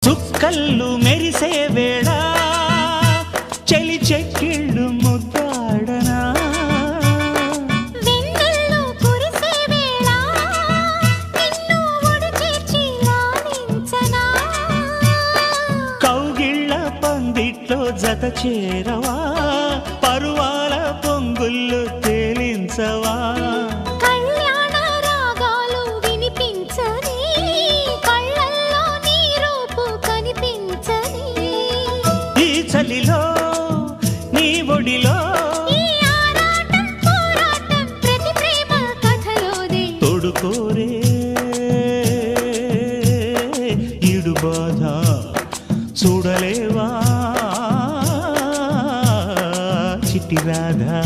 చుక్కల్లు మెరిసే వేళ చెలి చెక్కిళ్ళు ముద్దాడనా వెన్నెల్లో కురిసే వేళ నిన్ను ఒడి చేర్చి లాలించనా కౌగిళ్ళ పందిట్లో జత చేరవా పరువాల పొంగుళ్ళు తేలించవా కళ్యాణ రాగాలు వినిపించని కళ్ళల్లో నీ రూపు కనిపించని ఈ చలిలో నీ ఒడిలో ఈ ఆరాటం పోరాటం ప్రతి ప్రేమ కథలోదే తోడుకోరే ఈడు బాధ చూడలేవా చిట్టి రాధా